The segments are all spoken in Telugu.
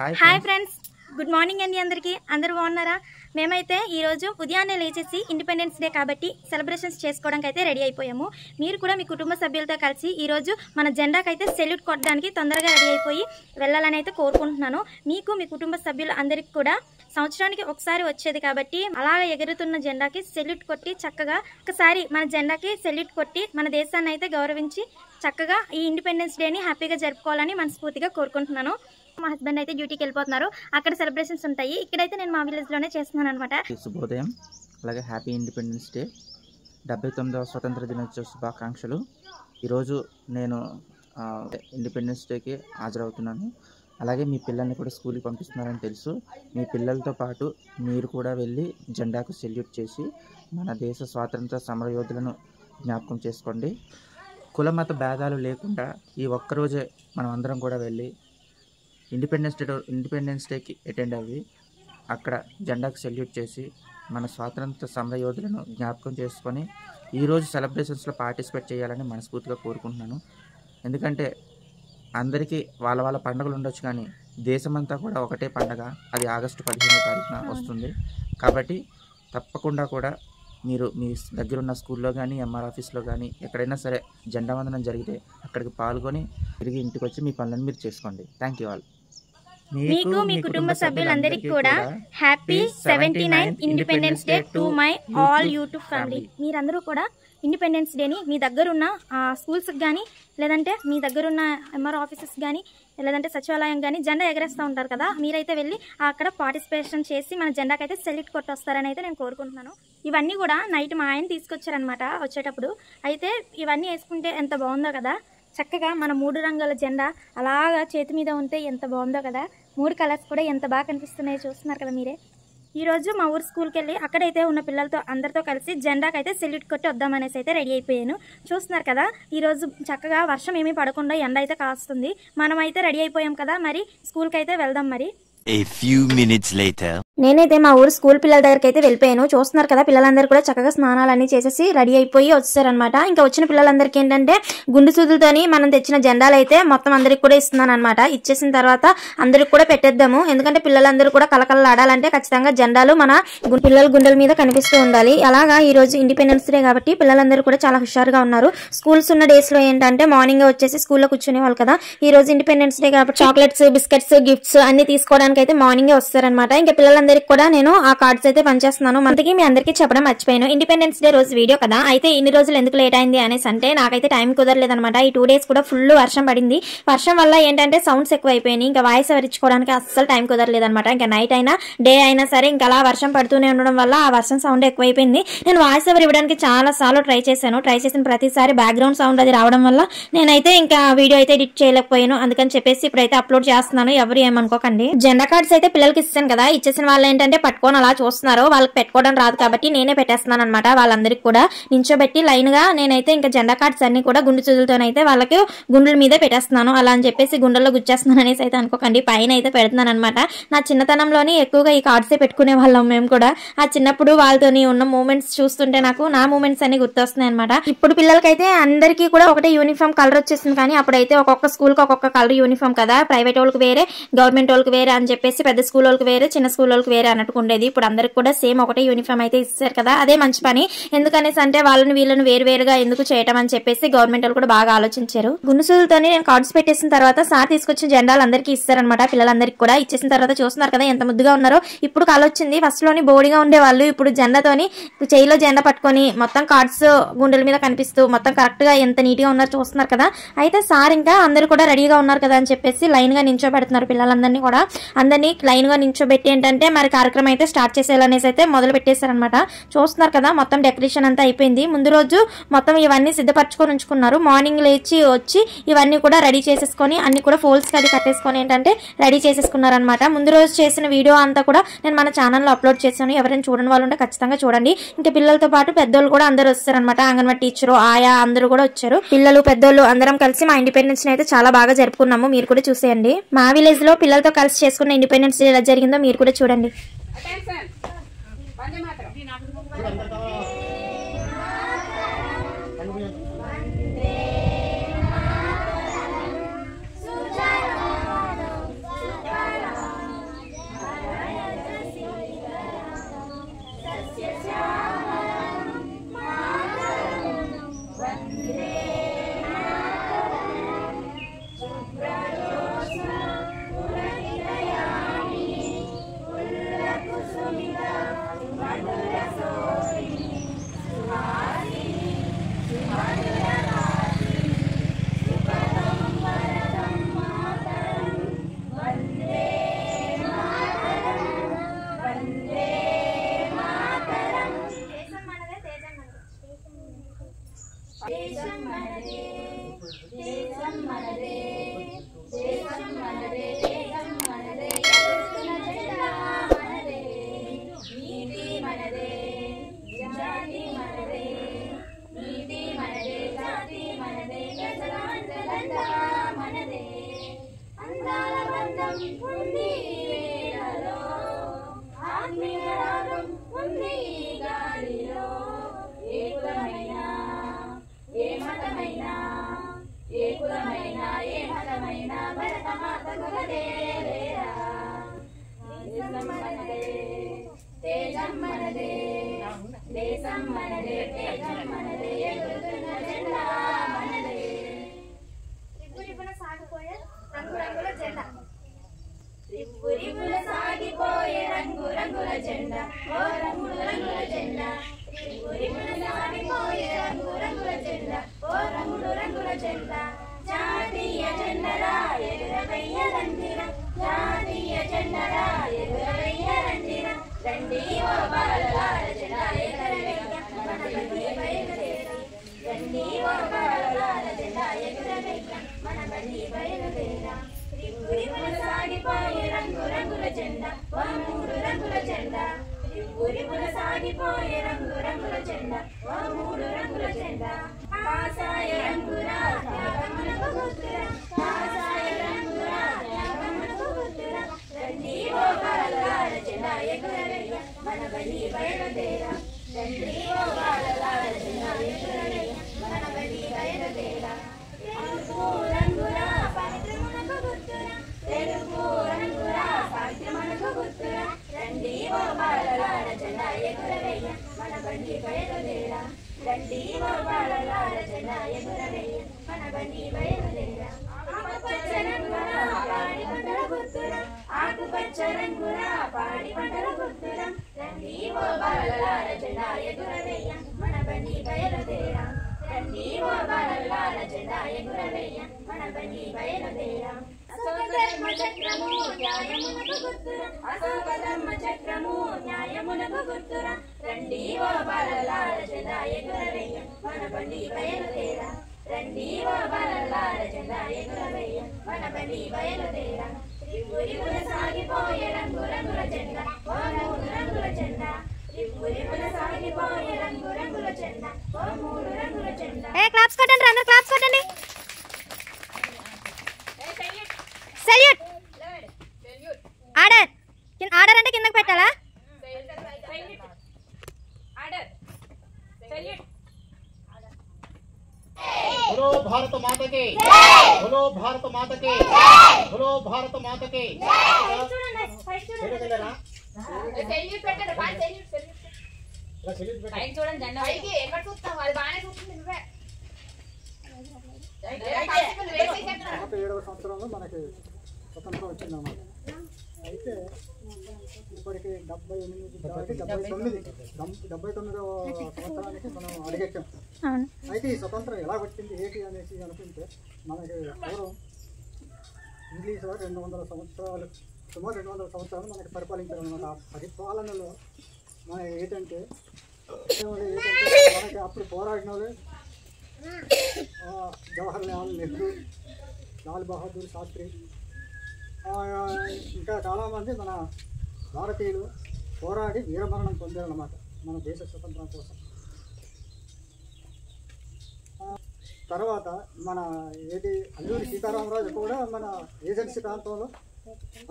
హాయ్ ఫ్రెండ్స్, గుడ్ మార్నింగ్ అండి. అందరూ బాగున్నారా? మేమైతే ఈరోజు ఉదయాన్నే లేచేసి ఇండిపెండెన్స్ డే కాబట్టి సెలబ్రేషన్స్ చేసుకోవడానికి అయితే రెడీ అయిపోయాము. మీరు కూడా మీ కుటుంబ సభ్యులతో కలిసి ఈరోజు మన జెండాకి అయితే సెల్యూట్ కొట్టడానికి తొందరగా రెడీ అయిపోయి వెళ్ళాలని అయితే కోరుకుంటున్నాను. మీకు మీ కుటుంబ సభ్యులు అందరికీ కూడా సంవత్సరానికి ఒకసారి వచ్చేది కాబట్టి అలా ఎగురుతున్న జెండాకి సెల్యూట్ కొట్టి చక్కగా ఒకసారి మన జెండాకి సెల్యూట్ కొట్టి మన దేశాన్ని అయితే గౌరవించి చక్కగా ఈ ఇండిపెండెన్స్ డేని హ్యాపీగా జరుపుకోవాలని మనస్ఫూర్తిగా కోరుకుంటున్నాను. మా హస్బెండ్ అయితే డ్యూటీకి వెళ్ళిపోతున్నారు. అక్కడ సెలబ్రేషన్స్ ఉంటాయి. ఇక్కడైతే నేను మా విలేజ్లోనే చేస్తున్నాను అనమాట. శుభోదయం, అలాగే హ్యాపీ ఇండిపెండెన్స్ డే, 79వ స్వతంత్ర దినోత్సవ శుభాకాంక్షలు. ఈరోజు నేను ఇండిపెండెన్స్ డేకి హాజరవుతున్నాను. అలాగే మీ పిల్లల్ని కూడా స్కూల్కి పంపిస్తున్నారని తెలుసు. మీ పిల్లలతో పాటు మీరు కూడా వెళ్ళి జెండాకు సెల్యూట్ చేసి మన దేశ స్వాతంత్ర సమరయోధులను జ్ఞాపకం చేసుకోండి. కులమత భేదాలు లేకుండా ఈ ఒక్కరోజే మనం అందరం కూడా వెళ్ళి ఇండిపెండెన్స్ డేకి అటెండ్ అయ్యి అక్కడ జెండాకు సెల్యూట్ చేసి మన స్వాతంత్ర సమరయోధులను జ్ఞాపకం చేసుకొని ఈరోజు సెలబ్రేషన్స్లో పార్టిసిపేట్ చేయాలని మనస్ఫూర్తిగా కోరుకుంటున్నాను. ఎందుకంటే అందరికీ వాళ్ళ పండుగలు ఉండొచ్చు, కానీ దేశమంతా కూడా ఒకటే పండగ, అది ఆగస్టు 15వ తారీఖున వస్తుంది. కాబట్టి తప్పకుండా కూడా మీరు మీ దగ్గర ఉన్న స్కూల్లో కానీ ఎంఆర్ ఆఫీస్లో కానీ ఎక్కడైనా సరే జెండా వందనం జరిగితే అక్కడికి పాల్గొని తిరిగి ఇంటికి వచ్చి మీ పనులను మీరు చేసుకోండి. Thank you all. మీకు మీ కుటుంబ సభ్యులందరికీ కూడా happy 79th independence day to my all YouTube family. మీరందరూ కూడా ఇండిపెండెన్స్ డేని మీ దగ్గరున్న స్కూల్స్కి కానీ లేదంటే మీ దగ్గరున్న ఎంఆర్ ఆఫీసెస్ కానీ లేదంటే సచివాలయం కానీ జెండా ఎగరేస్తూ ఉంటారు కదా, మీరైతే వెళ్ళి అక్కడ పార్టిసిపేషన్ చేసి మన జెండాకి అయితే సెల్యూట్ కొట్టొస్తారని అయితే నేను కోరుకుంటున్నాను. ఇవన్నీ కూడా నైట్ మా ఆయన తీసుకొచ్చారనమాట వచ్చేటప్పుడు. అయితే ఇవన్నీ వేసుకుంటే ఎంత బాగుందో కదా, చక్కగా మన 3 రంగుల జెండా అలాగా చేతి మీద ఉంటే ఎంత బాగుందో కదా. 3 కలర్స్ కూడా ఎంత బాగా కనిపిస్తున్నాయో చూస్తున్నారు కదా మీరే. ఈరోజు మా ఊరు స్కూల్కి వెళ్ళి అక్కడైతే ఉన్న పిల్లలతో అందరితో కలిసి జెండాకి అయితే సెల్యూట్ కొట్టి వద్దామనేసి అయితే రెడీ అయిపోయాను. చూస్తున్నారు కదా, ఈరోజు చక్కగా వర్షం ఏమీ పడకుండా ఎండ అయితే కాస్తుంది. మనం అయితే రెడీ అయిపోయాం కదా, మరి స్కూల్కి అయితే వెళ్దాం. మరి A few minutes later. నేనైతే మా ఊరు స్కూల్ పిల్లల దగ్గరికి అయితే వెళ్ళిపోయాను. చూస్తున్నారు కదా, పిల్లలందరూ కూడా చక్కగా స్నానాలన్నీ చేసేసి రెడీ అయిపోయి వచ్చారనమాట. ఇంకా వచ్చిన పిల్లలందరికీ ఏంటంటే గుండు సూదులతోని మనం తెచ్చిన జెండాలు అయితే మొత్తం అందరికి కూడా ఇస్తున్నాను అనమాట. ఇచ్చేసిన తర్వాత అందరికి కూడా పెట్టేద్దాము. ఎందుకంటే పిల్లలందరూ కూడా కలకలలాడాలంటే ఖచ్చితంగా జెండాలు మన పిల్లల గుండెల మీద కనిపిస్తూ ఉండాలి. అలాగా ఈ రోజు ఇండిపెండెన్స్ డే కాబట్టి పిల్లలందరూ కూడా చాలా హుషారుగా ఉన్నారు. స్కూల్స్ ఉన్న డేస్ లో ఏంటంటే మార్నింగ్ వచ్చేసి స్కూల్లో కూర్చునే వాళ్ళు కదా. ఈ రోజు ఇండిపెండెన్స్ డే కాబట్టి చాక్లెట్స్, బిస్కెట్స్, గిఫ్ట్స్ అన్ని తీసుకోవడానికి అయితే మార్నింగ్ వస్తారనమాట. ఇంకా పిల్లలందరికీ కూడా నేను ఆ కార్డ్స్ అయితే పనిచేస్తున్నాను. మనకి మీ అందరికీ చెప్పడం మర్చిపోయాను, ఇండిపెండెన్స్ డే రోజు వీడియో కదా. అయితే ఇన్ని రోజులు ఎందుకు లేట్ అయింది అనేసి అంటే నాకైతే టైం కుదరలేదనమాట. ఈ 2 days కూడా ఫుల్ వర్షం పడింది. వర్షం వల్ల ఏంటంటే సౌండ్స్ ఎక్కువ అయిపోయినాయి. ఇంకా వాయిస్ ఓవర్ ఇచ్చుకోవడానికి అస్సలు టైం కుదరలేదనమాట. ఇంకా నైట్ అయినా డే అయినా సరే ఇంకా అలా వర్షం పడుతూనే ఉండడం వల్ల ఆ వర్షం సౌండ్ ఎక్కువైపోయింది. నేను వాయిస్ ఓవర్ ఇవ్వడానికి చాలా సార్లు ట్రై చేసిన ప్రతిసారి బ్యాక్గ్రౌండ్ సౌండ్ అది రావడం వల్ల నేనైతే ఇంకా వీడియో అయితే ఎడిట్ చేయలేకపోయాను. అందుకని చెప్పేసి ఇప్పుడైతే అప్లోడ్ చేస్తున్నాను. ఎవరు ఏమనుకోకండి. జెండా కార్డ్స్ అయితే పిల్లలకి ఇస్తాను కదా, ఇచ్చేసిన వాళ్ళు ఏంటంటే పట్టుకొని అలా చూస్తున్నారు. వాళ్ళకి పెట్టుకోవడం రాదు కాబట్టి నేనే పెట్టేస్తున్నాను అనమాట. వాళ్ళందరికీ కూడా నించోబెట్టి లైన్ గా నేనైతే ఇంకా జెండా కార్డ్స్ అన్ని కూడా గుండు చూదులతోనైతే వాళ్ళకి గుండెల మీదే పెట్టేస్తున్నాను. అలా అని చెప్పేసి గుండెల్లో గుచ్చేస్తున్నాను అనేసి అయితే అనుకోకండి, పైన అయితే పెడుతున్నాను అనమాట. నా చిన్నతనంలోని ఎక్కువగా ఈ కార్డ్స్ పెట్టుకునే వాళ్ళం మేము కూడా. ఆ చిన్నప్పుడు వాళ్ళతోని ఉన్న మూమెంట్స్ చూస్తుంటే నాకు నా మూమెంట్స్ అన్ని గుర్తొస్తున్నాయి అనమాట. ఇప్పుడు పిల్లలకైతే అందరికీ కూడా ఒకటే యూనిఫామ్ కలర్ వచ్చేసింది, కానీ అప్పుడైతే ఒక్కొక్క స్కూల్ కి ఒక్కొక్క కలర్ యూనిఫామ్ కదా. ప్రైవేట్ వాళ్ళకి వేరే, గవర్నమెంట్ వాళ్ళకి వేరే అని చెప్పేసి పెద్ద స్కూల్ వాళ్ళకి వేరే, చిన్న స్కూల్ వాళ్ళకి వేరే అన్నట్టు ఉండేది. ఇప్పుడు అందరికి కూడా సేమ్ ఒకటే యూనిఫామ్ అయితే ఇస్తారు కదా, అదే మంచి పని. ఎందుకనేసి అంటే వీళ్ళని వేరువేరుగా ఎందుకు చేయటం అని చెప్పేసి గవర్నమెంట్ వాళ్ళు కూడా బాగా ఆలోచించారు. గుండుసూలతోని నేను కార్డ్స్ పెట్టేసిన తర్వాత సార్ తీసుకొచ్చిన జెండాలు అందరికీ ఇస్తారనమాట. పిల్లలందరికీ కూడా ఇచ్చేసిన తర్వాత చూస్తున్నారు కదా ఎంత ముద్దుగా ఉన్నారో. ఇప్పుడు కాలొచ్చింది, ఫస్ట్ లోని బోడిగా ఉండేవాళ్ళు, ఇప్పుడు జెండాతోని చేయిలో జెండా పట్టుకొని మొత్తం కార్డ్స్ గుండెల మీద కనిపిస్తూ మొత్తం కరెక్ట్ గా ఎంత నీట్ గా ఉన్నారో చూస్తున్నారు కదా. అయితే సార్ ఇంకా అందరూ కూడా రెడీగా ఉన్నారు కదా అని చెప్పేసి లైన్ గా నించోబెడుతున్నారు పిల్లలందరినీ కూడా. అందరినీ లైన్ గా నించోబెట్టి ఏంటంటే మరి కార్యక్రమం అయితే స్టార్ట్ చేసేయాలనేసి అయితే మొదలు పెట్టేశారనమాట. చూస్తున్నారు కదా మొత్తం డెకరేషన్ అంతా అయిపోయింది. ముందు రోజు మొత్తం ఇవన్నీ సిద్ధపరచుకొని ఉంచుకున్నారు. మార్నింగ్ లేచి వచ్చి ఇవన్నీ కూడా రెడీ చేసేసుకొని అన్ని కూడా ఫోల్డ్స్ అది కట్టేసుకొని ఏంటంటే రెడీ చేసేసుకున్నారనమాట. ముందు రోజు చేసిన వీడియో అంతా కూడా నేను మన ఛానల్లో అప్లోడ్ చేశాను. ఎవరైనా చూడని వాళ్ళు ఉంటే ఖచ్చితంగా చూడండి. ఇంకా పిల్లలతో పాటు పెద్దోళ్ళు కూడా అందరూ వస్తారనమాట. అంగన్వాడీ టీచరు, ఆయా అందరూ కూడా వచ్చారు. పిల్లలు పెద్దోళ్ళు అందరం కలిసి మా ఇండిపెండెన్స్ డే అయితే చాలా బాగా జరుపుకున్నాము. మీరు కూడా చూసేయండి. మా విలేజ్ లో పిల్లలతో కలిసి చేసుకున్న ఇండిపెండెన్స్ డే ఎలా జరిగిందో మీరు కూడా చూడండి. మనదే దేశం మనదే దేశం మనదే ఎగురుతున్న జెండా మనదే నీతి మనదే జాతి మనదే నీతి మనదే జాతి మనదే ప్రజలందరంతా మనదే అందాల బంధం ఉంది వేళలో ఆత్మీయ రాగం ఉంది గాలిలో ఏ కులమైనా ఏ మతమైనా ఏ కులమైనా ఏ మతమైనా భరతమాత కులదేరా దేశం మనదే తేజం మనదే దేశం మనదే తేజం మనదే ఎగురుతున్న జెండా మనదే రిపురిపున సాగిపోయే రంగురంగుల జెండా రిపురిపున సాగిపోయే రంగురంగుల జెండా ఓ రంగురంగుల జెండా రిపురిపున సాగిపోయే రంగురంగుల జెండా ఓ రంగురంగుల జెండా జాతీయ జెండరా ఎగురవెయ్యరండిరా జాతీయ జెండరా ఎగురవెయ్యరండిరా రండి ఓ బాలలార జెండా ఎగురవెయ్య మన బడి బయలుదేరా రండి ఓ బాలలార జెండా ఎగురవెయ్య మన బడి బయలుదేరా రిపురిపున సాగిపోయే రంగురంగుల జెండా ఓ మూడు రంగుల జెండా రిపురిపున సాగిపోయే రంగురంగుల జెండా ఓ మూడు రంగుల జెండా కాషాయ రంగురా త్యాగమునకు గుర్తురా కాషాయ రంగురా త్యాగమునకు గుర్తురా రండి ఓ బాలలార జెండా ఎగురవెయ్య మన బడి బయలుదేరా రండి ఓ బాలలార జెండా ఎగురవెయ్య మన బడి బయలుదేరా తెలుగు రంగురా పవిత్రమునకు గుర్తురా తెలుగు రంగురా పవిత్రమునకు గుర్తురా రండి ఓ బాలలార జెండా ఎగురవెయ్య మన బడి బయలుదేరా రండి ఓ బాలలార జెండా ఎగురవెయ్య మన బడి బయలుదేరా ఆకుపచ్చ రంగురా పాడి పంటల గుర్తురా ఆకుపచ్చ రంగురా పాడి పంటల గుర్తురా రండి ఓ బాలలార జెండా ఎగురవెయ్య మన బడి బయలుదేరా రండి ఓ బాలలార జెండా ఎగురవెయ్య మన బడి బయలుదేరా అశోక ధర్మ చక్రము న్యాయమునకు గుర్తురా అశోక ధర్మ చక్రము న్యాయమునకు గుర్తురా రండి ఓ బాలలార జెండా ఎగురవెయ్య మన బడి బయలుదేరా రండి ఓ బాలలార జెండా ఎగురవెయ్య మన బడి బయలుదేరా రిపురిపున సాగిపోయే రంగురంగుల జెండా ఓ మూడు రంగుల జెండా రిపురిపున సాగిపోయే రంగురంగుల జెండా ఓ మూడు రంగుల జెండా క్లాప్స్ కొట్టండి అందరూ క్లాప్స్ కొట్టండి సెల్యూట్ ఆర్డర్ ఆర్డర్ అంటే కిందకి పెట్టాలా ఆర్డర్ సెల్యూట్ बोलो भारत माता की बोलो भारत माता की बोलो भारत माता की సెల్యూట్ పెట్టండి బాగా సెల్యూట్ పైకి చూడండి జెండా పైకి ఎక్కడ చూస్తావు అది బాగానే చూస్తుంది నువ్వే 47వ సంవత్సరంలో మనకి స్వతంత్రం వచ్చిందన్నమాట. అయితే ఇప్పటికి 79వ సంవత్సరానికి మనం అడిగెచ్చాం. అయితే ఈ స్వతంత్రం ఎలా వచ్చింది ఏంటి అనేసి అనుకుంటే మనకి పూర్వం ఇంగ్లీష్ 200 సంవత్సరాలు సుమారు 200 సంవత్సరాలు మనకి పరిపాలించారు అనమాట. ఆ పరిపాలనలో మన ఏంటంటే మనకి అప్పుడు పోరాడిన వాళ్ళు జవహర్లాల్ నెహ్రూ, లాల్ బహదూర్ శాస్త్రి, ఇంకా చాలామంది మన భారతీయులు పోరాడి వీరమరణం పొందారన్నమాట మన దేశ స్వతంత్రం కోసం. తర్వాత మన అల్లూరి సీతారామరాజు కూడా మన ఏజెన్సీ ప్రాంతంలో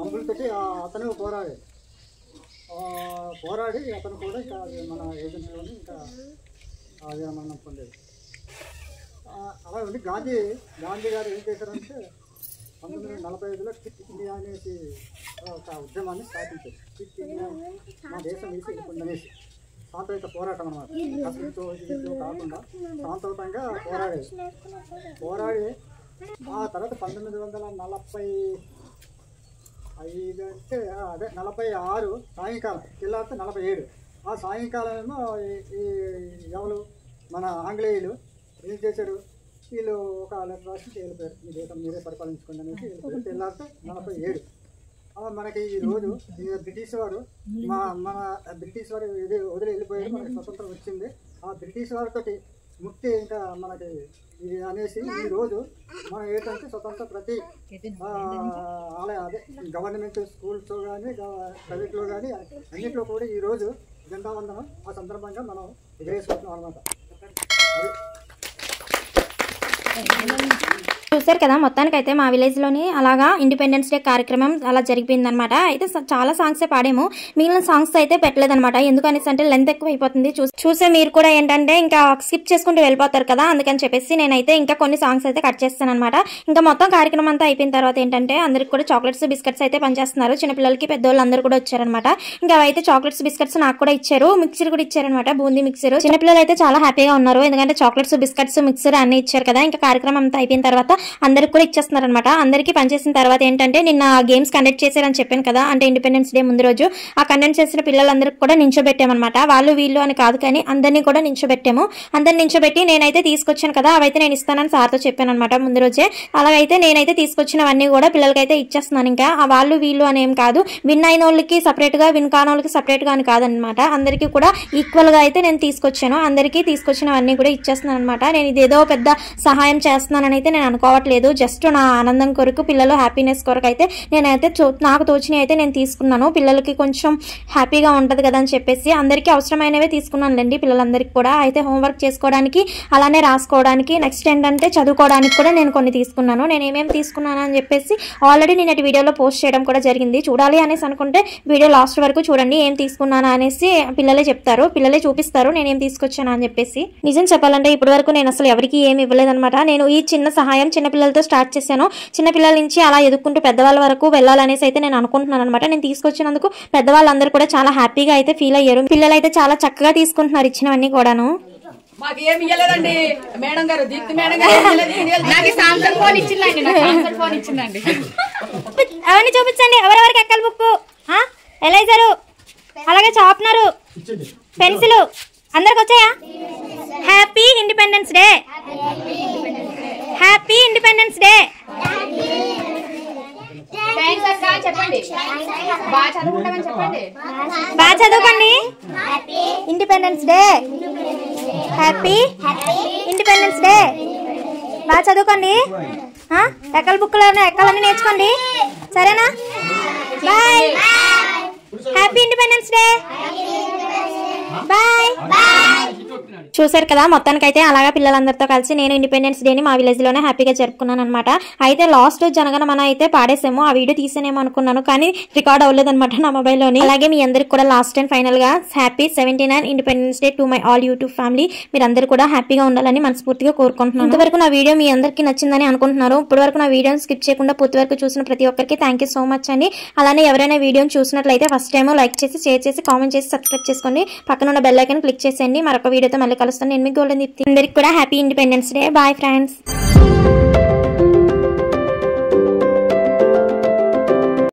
అంబులతోటి అతను పోరాడి అతను కూడా ఇంకా మన ఏజెన్సీలోని ఇంకా వీరమరణం పొందాడు. అలా ఉండి గాంధీ గారు ఏం చేశారంటే 1945లో క్విట్ ఇండియా అనేసి ఒక ఉద్యమాన్ని స్థాపించారు. క్విట్ ఇండియా మా దేశం వేసి వెళ్ళిపోయిందనేసి సాంతయుత పోరాటం అన్నమాట. అసలుతో కాకుండా శాంతయుతంగా పోరాడి ఆ తర్వాత 1945 అంటే అదే 46 సాయంకాలం తెల్లారితే 47 ఆ సాయంకాలమేమో ఎవరు మన ఆంగ్లేయులు ఏం చేశారు, వీళ్ళు ఒక లెటర్ రాసి వెళ్ళిపోయారు, మీ దేశం మీరే పరిపాలించుకోండి అనేసి వెళ్ళిపోయారు. తెల్లారితే 47 మనకి ఈ రోజు బ్రిటిష్ వారు మన బ్రిటిష్ వారు వదిలి వెళ్ళిపోయారు, మనకి స్వతంత్రం వచ్చింది. ఆ బ్రిటిష్ వారితో ముక్తి ఇంకా మనకి ఇది అనేసి ఈరోజు మనం ఏంటంటే స్వతంత్ర ప్రతి ఆలయ అదే గవర్నమెంట్ స్కూల్స్లో కానీ ప్రైవేట్లో కానీ అన్నింటిలో కూడా ఈరోజు జెండా వందనం ఆ సందర్భంగా మనం ఎగరేసుకుంటున్నాం అనమాట. చూసారు కదా, మొత్తానికైతే మా విలేజ్లోని అలాగా ఇండిపెండెన్స్ డే కార్యక్రమం అలా జరిగిందనమాట. అయితే చాలా సాంగ్సే పాడాము, మిగిలిన సాంగ్స్ అయితే పెట్టలేదనమాట. ఎందుకనేసి అంటే లెంత్ ఎక్కువ అయిపోతుంది. చూసే మీరు కూడా ఏంటంటే ఇంకా స్కిప్ చేసుకుంటూ వెళ్ళిపోతారు కదా, అందుకని చెప్పేసి నేనైతే ఇంకా కొన్ని సాంగ్స్ అయితే కట్ చేస్తాను అనమాట. ఇంకా మొత్తం కార్యక్రమం అంతా అయిపోయిన తర్వాత ఏంటంటే అందరికి కూడా చాక్లెట్స్ బిస్కెట్స్ అయితే పనిచేస్తున్నారు. చిన్నపిల్లలకి పెద్దవాళ్ళు అందరూ కూడా వచ్చారనమాట. ఇంకా అవైతే చాక్లెట్స్ బిస్కెట్స్ నాకు కూడా ఇచ్చారు, మిక్సర్ కూడా ఇచ్చారనమాట, బూందీ మిక్సర్. చిన్నపిల్లలు అయితే చాలా హ్యాపీగా ఉన్నారు, ఎందుకంటే చాక్లెట్స్ బిస్కెట్స్ మిక్సర్ అన్ని ఇచ్చారు కదా. ఇంకా కార్యక్రమం అంతా అయిపోయిన తర్వాత అందరికి కూడా ఇచ్చేస్తున్నారు అనమాట. అందరికీ పనిచేసిన తర్వాత ఏంటంటే నిన్న గేమ్స్ కండక్ట్ చేశారని చెప్పాను కదా, అంటే ఇండిపెండెన్స్ డే ముందు రోజు ఆ కండక్ట్ చేసిన పిల్లలందరికీ కూడా నించోబెట్టామన్నమాట. వాళ్ళు వీళ్ళు అని కాదు కానీ అందరినీ కూడా నించోబెట్టాము. అందరిని నించోబెట్టి నేనైతే తీసుకొచ్చాను కదా, అవైతే నేను ఇస్తానని సార్తో చెప్పాను అనమాట ముందు రోజే. అలాగైతే నేనైతే తీసుకొచ్చినవన్నీ కూడా పిల్లలకైతే ఇచ్చేస్తున్నాను. ఇంకా వాళ్ళు వీళ్ళు అని ఏం కాదు, విన్ అయిన వాళ్ళకి సపరేట్ గా విన్ కాని వాళ్ళకి సపరేట్ గా అని కాదనమాట. అందరికీ కూడా ఈక్వల్ గా అయితే నేను తీసుకొచ్చాను. అందరికీ తీసుకొచ్చినవన్నీ కూడా ఇచ్చేస్తున్నాను అనమాట. నేను ఇదేదో పెద్ద సహాయం చేస్తున్నానని అయితే నేను అనుకోవట్లేదు, జస్ట్ నా ఆనందం కొరకు, పిల్లలు హ్యాపీనెస్ కొరకు అయితే నేనైతే నాకు తోచినవి అయితే నేను తీసుకున్నాను. పిల్లలకి కొంచెం హ్యాపీగా ఉంటది కదా అని చెప్పేసి అందరికీ అవసరమైనవే తీసుకున్నానులేండి. పిల్లలందరికీ కూడా అయితే హోంవర్క్ చేసుకోవడానికి, అలానే రాసుకోవడానికి, నెక్స్ట్ ఏంటంటే చదువుకోవడానికి కూడా నేను కొన్ని తీసుకున్నాను. నేను ఏమేమి తీసుకున్నాను అని చెప్పేసి ఆల్రెడీ నేను వీడియోలో పోస్ట్ చేయడం కూడా జరిగింది. చూడాలి అనేసి అనుకుంటే వీడియో లాస్ట్ వరకు చూడండి, ఏం తీసుకున్నాను అనేసి పిల్లలే చెప్తారు, పిల్లలే చూపిస్తారు నేను ఏం తీసుకొచ్చాను అని చెప్పేసి. నిజం చెప్పాలంటే ఇప్పటి వరకు నేను అసలు ఎవరికి ఏమి ఇవ్వలేదన్నమాట. నేను ఈ చిన్న సహాయం చిన్నపిల్లలతో స్టార్ట్ చేశాను. చిన్నపిల్లల నుంచి అలా ఎదుక్కుంటూ పెద్దవాళ్ళ వరకు వెళ్ళాలనేసి అయితే నేను అనుకుంటున్నాను అనమాట. నేను తీసుకొచ్చినందుకు పెద్దవాళ్ళందరూ కూడా చాలా హ్యాపీగా అయితే ఫీల్ అయ్యారు. పిల్లలు అయితే చాలా చక్కగా తీసుకుంటున్నారు ఇచ్చినవన్నీ కూడాను. మాకేమి ఇవ్వలేదండి మేడం గారు, దీప్తి మేడం గారు నాకు సామ్సంగ్ ఫోన్ ఇచ్చిందండి. అవన్నీ చూపించండి. ఎవరెవరికి ఎక్కల బుక్, ఎలైజరు, అలాగే షార్ప్నరు, పెన్సిల్ అందరికి వచ్చాయా? Happy independence day, happy independence day. చెప్పండి, బాగా చదువుకుంటామని చెప్పండి. బాగా చదువుకోండి. Independence day, happy independence day. బాగా చదువుకోండి. ఎక్కల బుక్లో ఎక్కలన్నీ నేర్చుకోండి, సరేనా? Bye. Happy independence day. Bye. చూసారు కదా, మొత్తానికైతే అలాగా పిల్లలందరితో కలిసి నేను ఇండిపెండెన్స్ డేని మా విలేజ్ లోనే హ్యాపీగా జరుపుకున్నాను అనమాట. అయితే లాస్ట్ జనగణమన అయితే పాడేసాము, ఆ వీడియో తీసేనేమో అనుకున్నాను కానీ రికార్డ్ అవ్వలేదు అనమాట నా మొబైల్లోని. అలాగే మీ అందరికి కూడా లాస్ట్ అండ్ ఫైనల్ గా happy 79 independence day to my all YouTube family. మీరు అందరూ కూడా హ్యాపీగా ఉండాలని మనస్ఫూర్తిగా కోరుకుంటున్నాను. ఇంతవరకు నా వీడియో మీ అందరికీ నచ్చిందని అనుకుంటున్నారు. ఇప్పటి వరకు నా వీడియోని స్కిప్ చేయకుండా పూర్తి వరకు చూసిన ప్రతి ఒక్కరికి థ్యాంక్ యూ సో మచ్ అండి. అలానే ఎవరైనా వీడియోని చూసినట్లయితే ఫస్ట్ టైం లైక్ చేసి, షేర్ చేసి, కామెంట్ చేసి, సబ్స్క్రైబ్ చేసుకోండి. పక్కన ఉన్న బెల్ ఐకాన్ క్లిక్ చేసేయండి. మరొక వీడియోతో మళ్ళీ కలుస్తాను. నేను మీ గోల్డెన్ దీప్తి. అందరికి కూడా happy independence day. Bye friends.